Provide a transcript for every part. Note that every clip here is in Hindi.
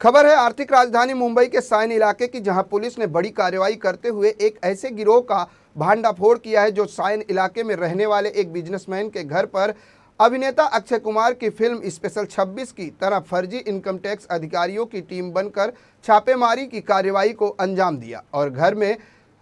खबर है आर्थिक राजधानी मुंबई के साइन इलाके की, जहां पुलिस ने बड़ी कार्रवाई करते हुए एक ऐसे गिरोह का भांडाफोड़ किया है जो साइन इलाके में रहने वाले एक बिजनेसमैन के घर पर अभिनेता अक्षय कुमार की फिल्म स्पेशल 26 की तरह फर्जी इनकम टैक्स अधिकारियों की टीम बनकर छापेमारी की कार्रवाई को अंजाम दिया और घर में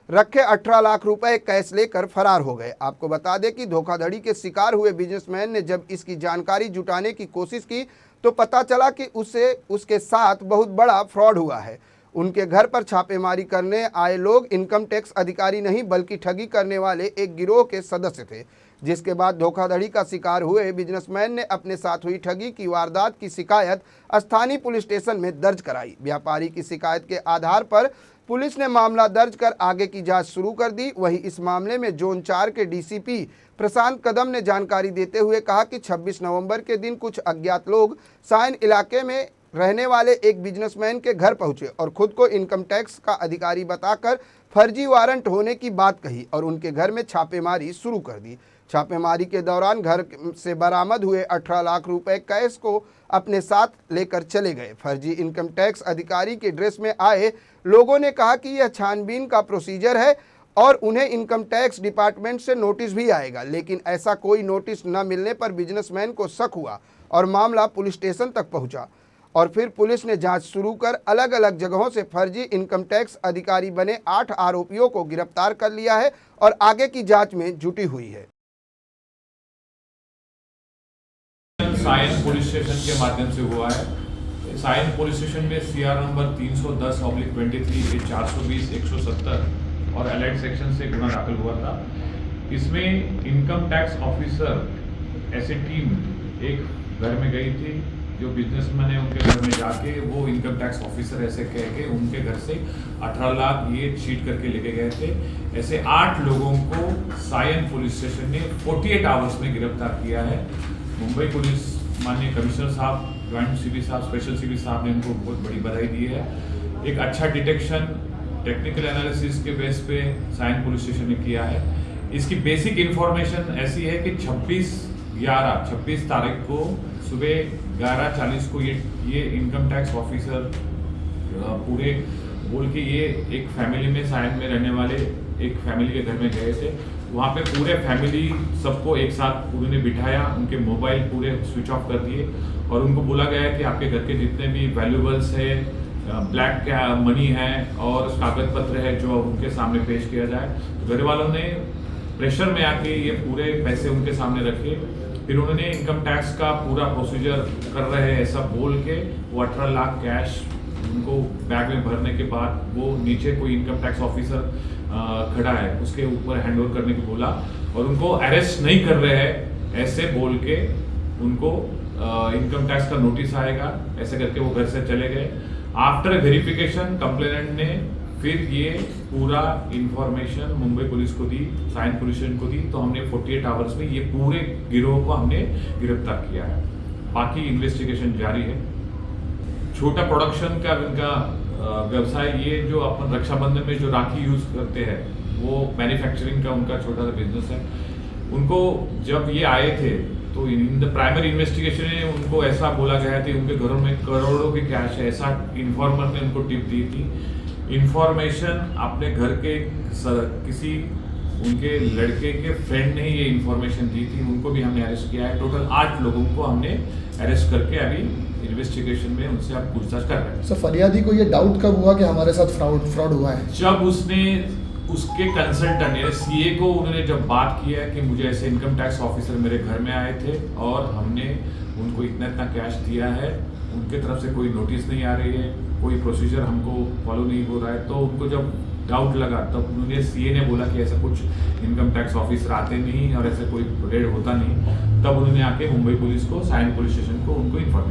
रखे 18 लाख रुपए कैश लेकर फरार हो गए। आपको बता दें कि धोखाधड़ी के शिकार हुए बिजनेसमैन ने जब इसकी जानकारी जुटाने की कोशिश की तो पता चला कि उसके साथ बहुत बड़ा फ्रॉड हुआ है। उनके घर पर छापेमारी करने आए लोग इनकम टैक्स अधिकारी नहीं बल्कि ठगी करने वाले एक गिरोह के सदस्य थे, जिसके बाद धोखाधड़ी का शिकार हुए बिजनेसमैन ने अपने साथ हुई ठगी की वारदात की शिकायत स्थानीय पुलिस स्टेशन में दर्ज कराई। व्यापारी की शिकायत के आधार पर पुलिस ने मामला दर्ज कर आगे की जांच शुरू कर दी। वहीं इस मामले में जोन 4 के डीसीपी प्रशांत कदम ने जानकारी देते हुए कहा कि 26 नवंबर के दिन कुछ अज्ञात लोग साइन इलाके में रहने वाले एक बिजनेसमैन के घर पहुंचे और खुद को इनकम टैक्स का अधिकारी बताकर फर्जी वारंट होने की बात कही और उनके घर में छापेमारी शुरू कर दी। छापेमारी के दौरान घर से बरामद हुए 18 लाख रुपए कैश को अपने साथ लेकर चले गए। फर्जी इनकम टैक्स अधिकारी के ड्रेस में आए लोगों ने कहा कि यह छानबीन का प्रोसीजर है और उन्हें इनकम टैक्स डिपार्टमेंट से नोटिस भी आएगा, लेकिन ऐसा कोई नोटिस न मिलने पर बिजनेसमैन को शक हुआ और मामला पुलिस स्टेशन तक पहुंचा और फिर पुलिस ने जांच शुरू कर अलग अलग जगहों से फर्जी इनकम टैक्स अधिकारी बने 8 आरोपियों को गिरफ्तार कर लिया है और आगे की जांच में जुटी हुई है। साइन पुलिस स्टेशन के माध्यम से हुआ है। साइन पुलिस स्टेशन में सीआर नंबर 310/23 420 170 और एलाइड सेक्शन से गुना दाखिल हुआ था। इसमें इनकम टैक्स ऑफिसर ऐसी टीम एक घर में गई थी, जो बिजनेसमैन है उनके घर में जाके वो इनकम टैक्स ऑफिसर ऐसे कह के उनके घर से 18 लाख ये चीट करके लेके गए थे। ऐसे 8 लोगों को साइन पुलिस स्टेशन ने 48 आवर्स में गिरफ्तार किया है। मुंबई पुलिस माननीय कमिश्नर साहब, ज्वाइंट सीबी साहब, स्पेशल सीबी साहब ने उनको बहुत बड़ी बधाई दी है। एक अच्छा डिटेक्शन टेक्निकल एनालिसिस के बेस पे साइन पुलिस स्टेशन ने किया है। इसकी बेसिक इंफॉर्मेशन ऐसी है कि 26 तारीख को सुबह 11:40 को ये इनकम टैक्स ऑफिसर पूरे बोल के ये एक फैमिली में साइन में रहने वाले एक फैमिली के घर में गए थे। वहाँ पे पूरे फैमिली सबको एक साथ उन्होंने बिठाया, उनके मोबाइल पूरे स्विच ऑफ कर दिए और उनको बोला गया कि आपके घर के जितने भी वैल्यूबल्स है, ब्लैक मनी है और कागज पत्र है जो उनके सामने पेश किया जाए। तो घर वालों ने प्रेशर में आके ये पूरे पैसे उनके सामने रखे। फिर उन्होंने इनकम टैक्स का पूरा प्रोसीजर कर रहे हैं ऐसा बोल के वो 18 लाख कैश उनको बैग में भरने के बाद वो नीचे कोई इनकम टैक्स ऑफिसर खड़ा है उसके ऊपर हैंड ओवर करने को बोला और उनको अरेस्ट नहीं कर रहे हैं ऐसे बोल के उनको इनकम टैक्स का नोटिस आएगा ऐसे करके वो घर से चले गए। आफ्टर वेरिफिकेशन कंप्लेनेंट ने फिर ये पूरा इंफॉर्मेशन मुंबई पुलिस को दी, साइन पुलिस स्टेशन को दी, तो हमने 48 आवर्स में ये पूरे गिरोह को हमने गिरफ्तार किया है। बाकी इन्वेस्टिगेशन जारी है। छोटा प्रोडक्शन का इनका व्यवसाय, ये जो अपन रक्षाबंधन में जो राखी यूज करते हैं वो मैन्युफैक्चरिंग का उनका छोटा सा बिजनेस है। उनको जब ये आए थे तो इन द प्राइमरी इन्वेस्टिगेशन में उनको ऐसा बोला गया था उनके घरों में करोड़ों के कैश है, ऐसा इन्फॉर्मर ने उनको टिप दी थी। इन्फॉर्मेशन अपने घर के किसी उनके लड़के के फ्रेंड ने ये इन्फॉर्मेशन दी थी, उनको भी हमने अरेस्ट किया है। टोटल 8 लोगों को हमने अरेस्ट करके अभी इन्वेस्टिगेशन में उनसे आप पूछताछ कर रहे हैं। सर, फरियादी को ये डाउट कब हुआ कि हमारे साथ फ्रॉड हुआ है? जब उसने उसके कंसल्टेंट यानी सीए को उन्होंने जब बात किया कि मुझे ऐसे इनकम टैक्स ऑफिसर मेरे घर में आए थे और हमने उनको इतना कैश दिया है, उनके तरफ से कोई नोटिस नहीं आ रही है, कोई प्रोसीजर हमको फॉलो नहीं हो रहा है, तो उनको जब डाउट लगा तब उन्होंने सीए ने बोला कि ऐसा कुछ इनकम टैक्स ऑफिसर आते नहीं और ऐसा कोई रेड होता नहीं। तब उन्होंने आके मुंबई पुलिस को, साइन पुलिस स्टेशन को उनको इन्फॉर्म